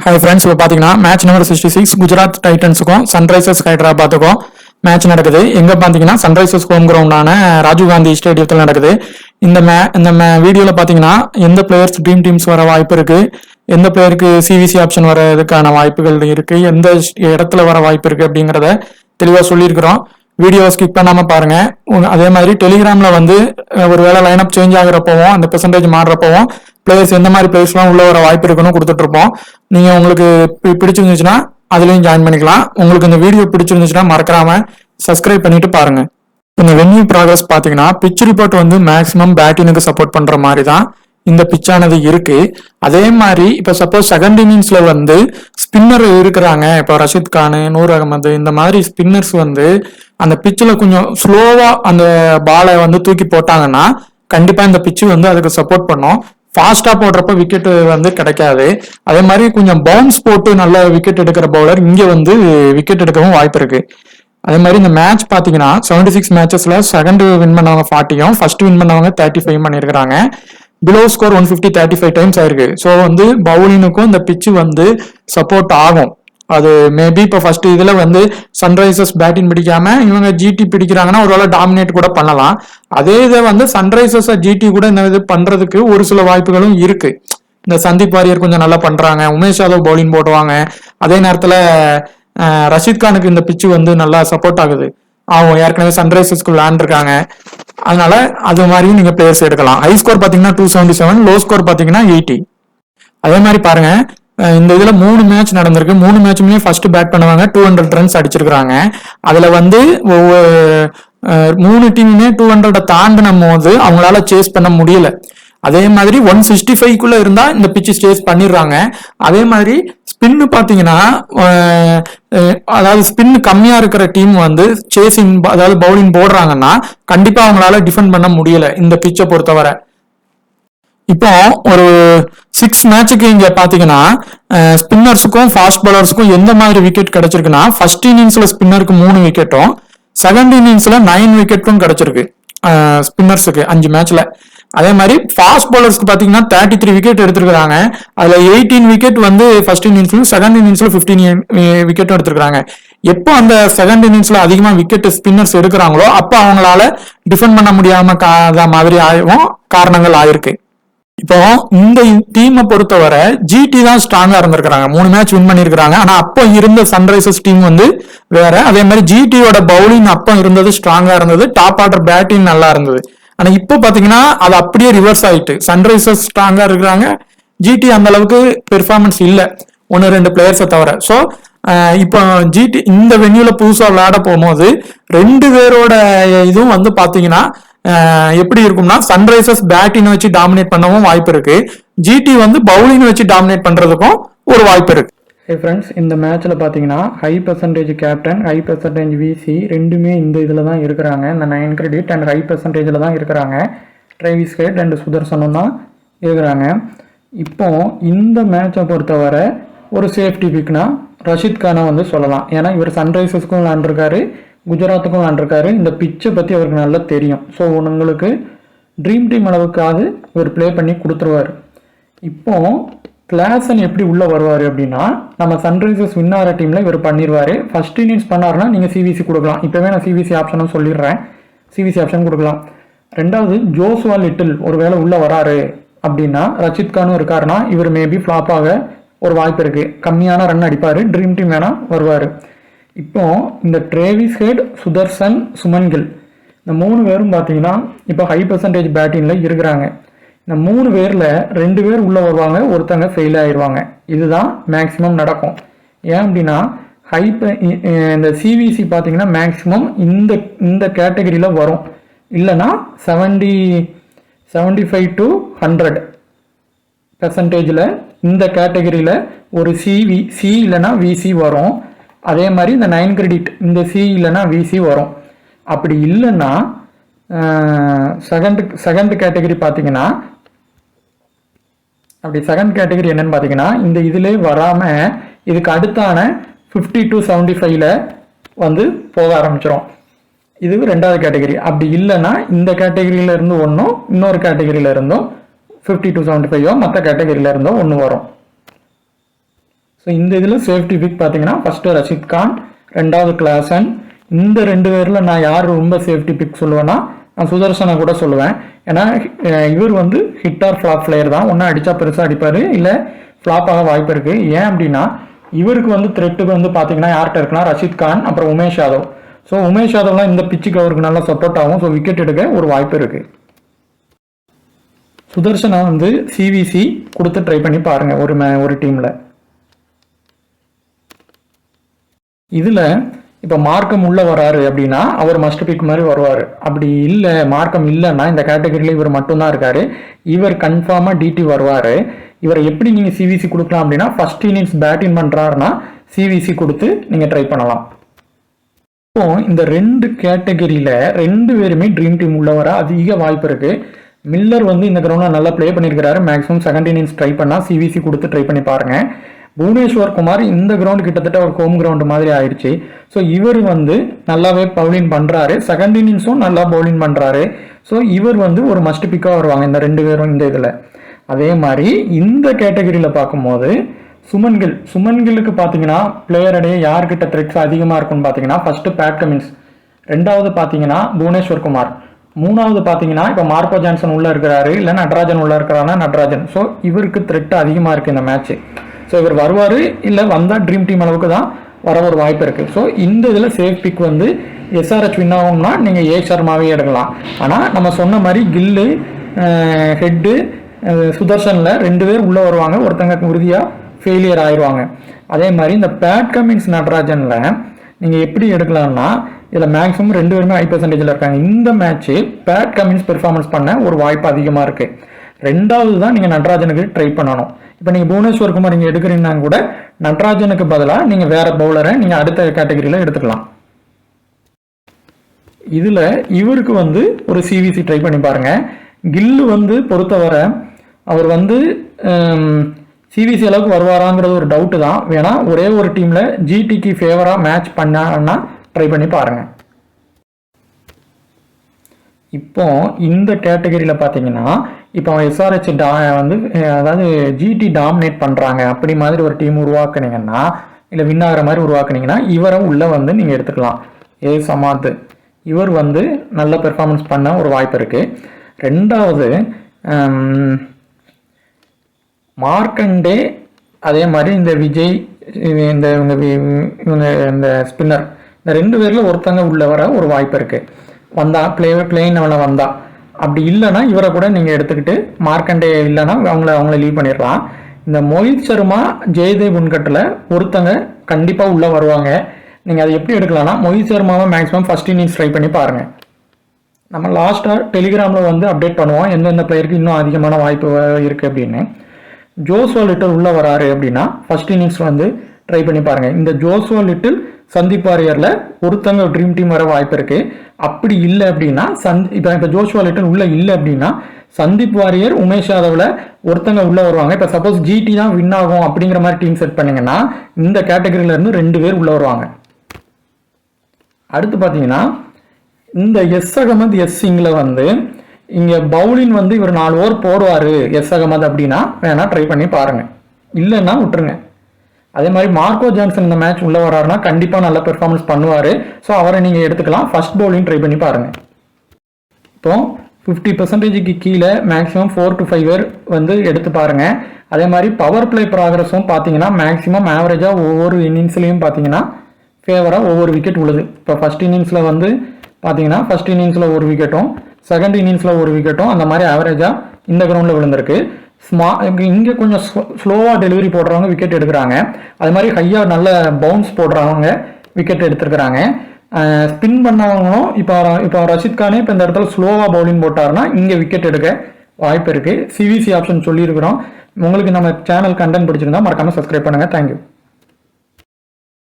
Hi friends, இப்போ பார்த்தீங்கன்னா match number 66 Gujarat டைட்டன்ஸுக்கும் சன்ரைசர்ஸ் ஹைதராபாத்துக்கும் மேட்ச் நடக்குது. எங்கே பார்த்தீங்கன்னா சன்ரைசர்ஸ் ஹோம் கிரவுண்டான ராஜீவ் காந்தி ஸ்டேடியத்தில் நடக்குது. இந்த வீடியோவில் பார்த்தீங்கன்னா எந்த பிளேயர்ஸ் ட்ரீம் டீம்ஸ் வர வாய்ப்பு இருக்கு, எந்த பிளேயருக்கு சிவிசி ஆப்ஷன் வரதுக்கான வாய்ப்புகள் இருக்கு, எந்த இடத்துல வர வாய்ப்பு இருக்கு அப்படிங்கிறத தெளிவாக சொல்லியிருக்கிறோம். வீடியோ ஸ்கிப் பண்ணாம பாருங்க. அதே மாதிரி டெலிகிராம்ல வந்து ஒருவேளை லைனப் சேஞ்ச் ஆகுறப்பவும் அந்த பெர்சன்டேஜ் மாறுறப்பவும் பிளேயர்ஸ் எந்த மாதிரி பிளேயர்ஸ்லாம் உள்ள வர வாய்ப்பு இருக்குன்னு கொடுத்துட்டு இருப்போம். நீங்க உங்களுக்கு பிடிச்சிருந்துச்சுன்னா அதுலயும் ஜாயின் பண்ணிக்கலாம். உங்களுக்கு இந்த வீடியோ பிடிச்சிருந்துச்சுன்னா மறக்காம சப்ஸ்கிரைப் பண்ணிட்டு பாருங்க. இந்த வென்யூ ப்ராக்ரஸ் பாத்தீங்கன்னா பிச் ரிப்போர்ட் வந்து மேக்ஸிமம் பேட்டினுக்கு சப்போர்ட் பண்ற மாதிரி தான் இந்த பிச்சானது இருக்கு. அதே மாதிரி இப்ப சப்போஸ் செகண்ட் இன்னிங்ஸ்ல வந்து ஸ்பின்னர் இருக்கிறாங்க, இப்போ ரஷித் கான், நூர் அகமது, இந்த மாதிரி ஸ்பின்னர்ஸ் வந்து அந்த பிச்சில் கொஞ்சம் ஸ்லோவா அந்த பாலை வந்து தூக்கி போட்டாங்கன்னா கண்டிப்பா இந்த பிச்சு வந்து அதுக்கு சப்போர்ட் பண்ணும். ஃபாஸ்டா போடுறப்ப விக்கெட் வந்து கிடைக்காது. அதே மாதிரி கொஞ்சம் பவுன்ஸ் போட்டு நல்ல விக்கெட் எடுக்கிற பவுலர் இங்க வந்து விக்கெட் எடுக்கவும் வாய்ப்பு இருக்கு. அதே மாதிரி இந்த மேட்ச் பாத்தீங்கன்னா 76 மேட்சஸ்ல செகண்ட் வின் பண்ணவங்க 40யும் ஃபர்ஸ்ட் வின் பண்ணவங்க 35 பண்ணிருக்காங்க. பிலோ ஸ்கோர் 150 35 டைம்ஸ் ஆயிருக்கு. ஸோ வந்து பவுலினுக்கும் இந்த பிச்சு வந்து சப்போர்ட் ஆகும். அது மேபி இப்போ ஃபர்ஸ்ட் இதுல வந்து சன்ரைசர்ஸ் பேட்டிங் பிடிக்காம இவங்க ஜிடி பிடிக்கிறாங்கன்னா ஒருவேளை டாமினேட் கூட பண்ணலாம். அதே இதை வந்து சன்ரைசர்ஸ் ஜிடி கூட இந்த இது பண்றதுக்கு ஒரு சில வாய்ப்புகளும் இருக்கு. இந்த சந்தீப் வாரியர் கொஞ்சம் நல்லா பண்றாங்க, உமேஷ் யாதவ் பவுலிங் போடுவாங்க. அதே நேரத்துல ரஷித் கானுக்கு இந்த பிச்சு வந்து நல்லா சப்போர்ட் ஆகுது. அவங்க ஏற்கனவே சன்ரைசர்ஸ்க்கு விளையாண்டுருக்காங்க. அதனால அது மாதிரியும் நீங்க பிளேயர்ஸ் எடுக்கலாம். ஹை ஸ்கோர் பாத்தீங்கன்னா 277, லோ ஸ்கோர் பாத்தீங்கன்னா 80. அதே மாதிரி பாருங்க, இந்த இதுல 3 மேட்ச் நடந்திருக்கு. 3 மேட்சுமே ஃபர்ஸ்ட் பேட் பண்ணுவாங்க 200 ரன்ஸ் அடிச்சிருக்காங்க. அதுல வந்து 3 டீமுமே 200 தாண்டின போது அவங்களால சேஸ் பண்ண முடியல. அதே மாதிரி 165க்குள்ள இருந்தா இந்த பிச்சு சேஸ் பண்ணிடுறாங்க. அதே மாதிரி ஸ்பின்னு பாத்தீங்கன்னா அதாவது ஸ்பின் கம்மியா இருக்கிற டீம் வந்து சேசிங் அதாவது பவுலிங் போடுறாங்கன்னா கண்டிப்பா அவங்களால டிஃபெண்ட் பண்ண முடியல இந்த பிச்சை பொறுத்தவரை. இப்போ ஒரு 6 மேட்சுக்கு இங்க பாத்தீங்கன்னா ஸ்பின்னர்ஸுக்கும் ஃபாஸ்ட் பவுலர்ஸுக்கும் எந்த மாதிரி விக்கெட் கிடைச்சிருக்குன்னா ஃபர்ஸ்ட் இன்னிங்ஸ்ல ஸ்பின்னருக்கு 3 விக்கெட்டும் செகண்ட் இன்னிங்ஸ்ல 9 விக்கெட்டும் கிடைச்சிருக்கு ஸ்பின்னர்ஸுக்கு 5 மேட்ச்ல. அதே மாதிரி ஃபாஸ்ட் பவுலர்ஸ்க்கு பாத்தீங்கன்னா 33 விக்கெட் எடுத்திருக்காங்க. அதுல 18 விக்கெட் வந்து ஃபர்ஸ்ட் இன்னிங்ஸ்லயும் செகண்ட் இன்னிங்ஸ்ல 15 விக்கெட்டும் எடுத்திருக்காங்க. எப்போ அந்த செகண்ட் இன்னிங்ஸ்ல அதிகமா விக்கெட் ஸ்பின்னர்ஸ் எடுக்கிறாங்களோ அப்போ அவங்களால டிஃபெண்ட் பண்ண முடியாம மாதிரி ஆகும் காரணங்கள் ஆயிருக்கு. இப்போ இந்த டீமை பொறுத்தவரை ஜிடி தான் ஸ்ட்ராங்கா இருந்திருக்காங்க. 3 மேட்ச் வின் பண்ணிருக்காங்க. ஆனா அப்போ இருந்த சன்ரைசர்ஸ் டீம் வந்து வேற. அதே மாதிரி ஜிடியோட பவுலிங் அப்போ இருந்தது ஸ்ட்ராங்கா இருந்தது, டாப் ஆர்டர் பேட்டிங் நல்லா இருந்தது. ஆனா இப்போ பாத்தீங்கன்னா அது அப்படியே ரிவர்ஸ் ஆயிட்டு சன்ரைசர்ஸ் ஸ்ட்ராங்கா இருக்கிறாங்க, ஜிடி அந்த அளவுக்கு பெர்ஃபார்மன்ஸ் இல்ல 1-2 பிளேயர்ஸை தவிர. ஸோ இப்போ ஜிடி இந்த வென்யூல புதுசா விளையாட போகும்போது 2 பேரோட இதுவும் வந்து பாத்தீங்கன்னா எப்படி இருக்கும்னா சன்ரைசர்ஸ் பேட்டிங் வச்சு டாமினேட் பண்ணவும் வாய்ப்பு இருக்கு, ஜிடி வந்து பவுலிங் வச்சு டாமினேட் பண்றதுக்கும் ஒரு வாய்ப்பு இருக்கு. ஹே ஃப்ரெண்ட்ஸ், இந்த மேட்ச்ல பாத்தீங்கன்னா high percentage captain, high percentage VC ரெண்டுமே இந்த இதுல தான் இருக்கிறாங்க. இந்த 9 கிரெடிட் அண்ட் ஹை பெர்சன்டேஜ்ல தான் இருக்கிறாங்க. ட்ரேவிஸ் ஹெட் அண்ட் சுதர்சனும் தான் இருக்கிறாங்க. இப்போ இந்த மேட்சை பொறுத்தவரை ஒரு சேஃப்டி பிக்னா ரஷித் கானை வந்து சொல்லலாம். ஏன்னா இவர் சன்ரைசர்ஸ்க்கும் விளாண்டுருக்காரு, குஜராத்துக்கும் விளாண்டுருக்காரு. இந்த பிச்சை பற்றி அவருக்கு நல்லா தெரியும். ஸோ உங்களுக்கு ட்ரீம் டீம் அளவுக்காவது இவர் ப்ளே பண்ணி கொடுத்துருவார். இப்போ கிளாசன் எப்படி உள்ளே வருவார் அப்படின்னா நம்ம சன்ரைசர்ஸ் வின் ஆகிற டீமில் இவர் பண்ணிடுவார். ஃபர்ஸ்ட் இன்னிங்ஸ் பண்ணாருன்னா நீங்கள் சிவிசி கொடுக்கலாம். இப்போவே நான் சிவிசி ஆப்ஷனும் சொல்லிடுறேன், சிவிசி ஆப்ஷன் கொடுக்கலாம். ரெண்டாவது ஜோஸ்வா லிட்டில் ஒரு வேளை உள்ளே வராரு அப்படின்னா ரஷித் கானும் இருக்காருன்னா இவர் மேபி ஃப்ளாப் ஆக ஒரு வாய்ப்பு இருக்குது. கம்மியான ரன் அடிப்பார், ட்ரீம் டீம் வேணால் வருவார். இப்போ இந்த ட்ரேவிஸ் ஹெட், சுதர்சன், சுமன் கில் இந்த 3 பேரும் பார்த்தீங்கன்னா இப்போ ஹை பெர்சன்டேஜ் பேட்டிங்கில் இருக்கிறாங்க. இந்த 3 பேரில் 2 பேர் உள்ளே வருவாங்க, ஒருத்தங்க ஃபெயில் ஆயிடுவாங்க. இதுதான் மேக்ஸிமம் நடக்கும். ஏன் அப்படின்னா இந்த சிவிசி பார்த்தீங்கன்னா மேக்ஸிமம் இந்த கேட்டகரியில் வரும். இல்லைன்னா 75 to 100% இந்த கேட்டகரியில் ஒரு சி இல்லைன்னா விசி வரும். அதே மாதிரி இந்த 9 கிரெடிட் இந்த சி இல்லைன்னா விசி வரும். அப்படி இல்லைன்னா செகண்ட் கேட்டகரி பார்த்தீங்கன்னா அப்படி செகண்ட் கேட்டகரி என்னன்னு பார்த்தீங்கன்னா இந்த இதிலே வராமல் இதுக்கு அடுத்தான 50 to 75ல வந்து போக ஆரம்பிச்சிடும். இது 2வது கேட்டகரி. அப்படி இல்லைன்னா இந்த கேட்டகரியில இருந்து ஒன்றும் இன்னொரு கேட்டகரியில இருந்தும் 50 to 75 மற்ற கேட்டகரியில இருந்தும் ஒன்று வரும். ஸோ இந்த இதில் சேஃப்டி பிக் பார்த்தீங்கன்னா ஃபஸ்ட்டு ரஷீத் கான், ரெண்டாவது கிளாசன். இந்த 2 பேரில் நான் யார் ரொம்ப சேஃப்டி பிக் சொல்லுவேன்னா நான் சுதர்சனை கூட சொல்லுவேன். ஏன்னா இவர் வந்து ஹிட் ஆர் ஃப்ளாப் பிளேயர் தான். ஒன்றா அடித்தா பெருசாக அடிப்பார், இல்லை ஃப்ளாப் ஆக வாய்ப்பு இருக்குது. ஏன் அப்படின்னா இவருக்கு வந்து த்ரெட்டுக்கு வந்து பார்த்தீங்கன்னா யார்கிட்ட இருக்குன்னா ரஷீத் கான், அப்புறம் உமேஷ் யாதவ். ஸோ உமேஷ் யாதவ்லாம் இந்த பிச்சுக்கு அவருக்கு நல்லா சப்போர்ட் ஆகும். ஸோ விக்கெட் எடுக்க ஒரு வாய்ப்பு இருக்குது. சுதர்சனா வந்து சிவிசி கொடுத்து ட்ரை பண்ணி பாருங்கள் ஒரு டீமில். இதில் இப்போ மார்க்கம் உள்ளே வராரு அப்படின்னா அவர் மஸ்ட் பிக் மாதிரி வருவார். அப்படி இல்லை, மார்க்கம் இல்லைன்னா இந்த கேட்டகரியில் இவர் மட்டும்தான் இருக்கார், இவர் கன்ஃபார்மாக டிடி வருவார். இவரை எப்படி நீங்கள் சிவிசி கொடுக்கலாம் அப்படின்னா ஃபர்ஸ்ட் இன்னிங்ஸ் பேட்டிங் பண்ணுறாருன்னா சிவிசி கொடுத்து நீங்கள் ட்ரை பண்ணலாம். இப்போ இந்த 2 கேட்டகரியில் 2 பேருமே ட்ரீம் டீம் உள்ள வர அதிக வாய்ப்பு இருக்குது. மில்லர் வந்து இந்த கிரவுண்டில் நல்லா ப்ளே பண்ணியிருக்கிறாரு. மேக்ஸிமம் செகண்ட் இன்னிங்ஸ் ட்ரை பண்ணால் சிவிசி கொடுத்து ட்ரை பண்ணி பாருங்கள். புவனேஸ்வர் குமார் இந்த கிரவுண்ட் கிட்டத்தட்ட ஒரு ஹோம் கிரவுண்ட் மாதிரி ஆயிடுச்சு. ஸோ இவர் வந்து நல்லாவே பவுலிங் பண்ணுறாரு, செகண்ட் இன்னிங்ஸும் நல்லா பவுலிங் பண்ணுறாரு. ஸோ இவர் வந்து ஒரு மஸ்ட் பிக்காக வருவாங்க இந்த 2 பேரும் இந்த இதில். அதே மாதிரி இந்த கேட்டகரியில் பார்க்கும்போது சுமன்கிலுக்கு பார்த்தீங்கன்னா பிளேயர் இடையே யார்கிட்ட த்ரெட்ஸ் அதிகமாக இருக்குன்னு பார்த்தீங்கன்னா ஃபர்ஸ்ட்டு பேட் கமின்ஸ், ரெண்டாவது பார்த்தீங்கன்னா புவனேஸ்வர் குமார், மூணாவது பார்த்தீங்கன்னா இப்போ மார்க்கோ ஜான்சன் உள்ளே இருக்கிறாரு, இல்லை நடராஜன் உள்ளே இருக்கிறாருன்னா நடராஜன். ஸோ இவருக்கு த்ரெட் அதிகமாக இருக்குது இந்த மேட்ச்சு. ஸோ இவர் வருவார், இல்லை வந்தால் ட்ரீம் டீம் அளவுக்கு தான் வர ஒரு வாய்ப்பு இருக்குது. ஸோ இந்த இதில் சேஃப் பிக் வந்து எஸ்ஆர்ஹெச் வின் ஆகும்னா நீங்கள் ஏ சர்மாவே எடுக்கலாம். ஆனால் நம்ம சொன்ன மாதிரி கில்லு, ஹெட்டு, சுதர்ஷனில் 2 பேர் உள்ளே வருவாங்க, ஒருத்தங்க உறுதியாக ஃபெயிலியர் ஆயிடுவாங்க. அதே மாதிரி இந்த பேட் கமின்ஸ் நடராஜனில் நீங்கள் எப்படி எடுக்கலாம்னா இதில் மேக்ஸிமம் 2 பேருமே ஹை பர்சன்டேஜில் இருக்காங்க. இந்த மேட்ச்சு பேட் கமின்ஸ் பெர்ஃபார்மன்ஸ் பண்ண ஒரு வாய்ப்பு அதிகமாக இருக்குது. ரெண்டாவது தான் நீங்கள் நடராஜனுக்கு ட்ரை பண்ணணும். இப்போ நீங்கள் புவனேஸ்வர் குமார் நீங்கள் எடுக்கிறீங்கன்னா கூட நடராஜனுக்கு பதிலாக நீங்கள் வேறு பவுலரை நீங்கள் அடுத்த கேட்டகரியில் எடுத்துக்கலாம். இதில் இவருக்கு வந்து ஒரு சிவிசி ட்ரை பண்ணி பாருங்கள். கில்லு வந்து பொறுத்தவரை அவர் வந்து சிவிசி அளவுக்கு வருவாராங்கிறது ஒரு டவுட்டு தான். வேணா ஒரே ஒரு டீமில் ஜிடிக்கு ஃபேவராக மேட்ச் பண்ணான்னா ட்ரை பண்ணி பாருங்கள். இப்போ இந்த கேட்டகரியில் பார்த்தீங்கன்னா இப்போ எஸ்ஆர்ஹெச் வந்து அதாவது ஜிடி டாமினேட் பண்ணுறாங்க அப்படி மாதிரி ஒரு டீம் உருவாக்குனீங்கன்னா, இல்லை வின் ஆகிற மாதிரி உருவாக்குனீங்கன்னா இவரை உள்ளே வந்து நீங்கள் எடுத்துக்கலாம். ஏ சமாத் இவர் வந்து நல்ல பெர்ஃபார்மன்ஸ் பண்ண ஒரு வாய்ப்பு இருக்குது. ரெண்டாவது மார்க்கண்டே, அதே மாதிரி இந்த விஜய், இந்த இவங்க இந்த ஸ்பின்னர், இந்த 2 பேரில் ஒருத்தங்க உள்ள வர ஒரு வாய்ப்பு இருக்குது. வந்தா பிளேயின் அவனை வந்தா, அப்படி இல்லைன்னா இவரை கூட நீங்கள் எடுத்துக்கிட்டு மார்க்கண்டே இல்லைன்னா அவங்கள லீவ் பண்ணிடலாம். இந்த மோஹித் சர்மா, ஜெயதேவ் உன்கட்டில் ஒருத்தங்க கண்டிப்பாக உள்ளே வருவாங்க. நீங்கள் அதை எப்படி எடுக்கலாம்னா மோஹித் சர்மாவை மேக்ஸிமம் ஃபர்ஸ்ட் இன்னிங்ஸ் ட்ரை பண்ணி பாருங்கள். நம்ம லாஸ்ட்டாக டெலிகிராமில் வந்து அப்டேட் பண்ணுவோம் எந்தெந்த பிளேயருக்கு இன்னும் அதிகமான வாய்ப்பு இருக்குது அப்படின்னு. ஜோஸ்வா லிட்டில் உள்ளே வராரு அப்படின்னா ஃபர்ஸ்ட் இன்னிங்ஸ் வந்து ட்ரை பண்ணி பாருங்கள். இந்த ஜோஸ்வா லிட்டில் சந்தீப் வாரியரில் ஒருத்தங்க ட்ரீம் டீம் வர வாய்ப்பு இருக்குது. அப்படி இல்லை அப்படின்னா இப்போ ஜோஸ்வா லிட்டில் உள்ளே இல்லை அப்படின்னா சந்தீப் வாரியர், உமேஷ் யாதவில் ஒருத்தங்க உள்ளே வருவாங்க. இப்போ சப்போஸ் ஜிடி தான் வின் ஆகும் அப்படிங்கிற மாதிரி டீம் செட் பண்ணிங்கன்னா இந்த கேட்டகரியிலேருந்து 2 பேர் உள்ளே வருவாங்க. அடுத்து பார்த்தீங்கன்னா இந்த எஸ் அகமது எஸ் சிங்கில் வந்து இங்கே பவுலிங் வந்து இவர் 4 ஓவர் போடுவார் எஸ் அகமது அப்படின்னா வேணா ட்ரை பண்ணி பாருங்கள், இல்லைன்னா விட்டுருங்க. அதே மாதிரி மார்க்கோ ஜான்சன் இந்த மேட்ச் உள்ளே வராருன்னா கண்டிப்பாக நல்ல பெர்ஃபார்மன்ஸ் பண்ணுவார். ஸோ அவரை நீங்கள் எடுத்துக்கலாம். ஃபர்ஸ்ட் பவுலிங் ட்ரை பண்ணி பாருங்கள். இப்போ 50% கீழே மேக்ஸிமம் 4 to 5 பேர் வந்து எடுத்து பாருங்கள். அதே மாதிரி பவர் பிளே ப்ராக்ரஸும் பார்த்தீங்கன்னா மேக்ஸிமம் ஆவரேஜாக ஒவ்வொரு இன்னிங்ஸ்லையும் பார்த்தீங்கன்னா ஃபேவராக ஒவ்வொரு விக்கெட் உள்ளது. இப்போ ஃபர்ஸ்ட் இன்னிங்ஸில் வந்து பார்த்தீங்கன்னா ஃபர்ஸ்ட் இன்னிங்ஸில் ஒரு விக்கெட்டும், செகண்ட் இன்னிங்ஸில் ஒரு விக்கெட்டும் அந்த மாதிரி ஆவரேஜாக இந்த கிரவுண்டில் விழுந்திருக்கு. இங்கே கொஞ்சம் ஸ்லோவாக டெலிவரி போடுறவங்க விக்கெட் எடுக்கிறாங்க. அது மாதிரி ஹையாக நல்ல பவுன்ஸ் போடுறவங்க விக்கெட் எடுத்துருக்கிறாங்க. ஸ்பின் பண்ணவங்களும் இப்போ ரஷீத் கானே இப்போ இந்த இடத்துல ஸ்லோவாக பவுலிங் போட்டாருன்னா இங்கே விக்கெட் எடுக்க வாய்ப்பு இருக்குது. சிவிசி ஆப்ஷன் சொல்லியிருக்கிறோம். உங்களுக்கு நம்ம சேனல் கண்டென்ட் பிடிச்சிருந்தா மறக்காமல் சப்ஸ்கிரைப் பண்ணுங்கள். தேங்க்யூ.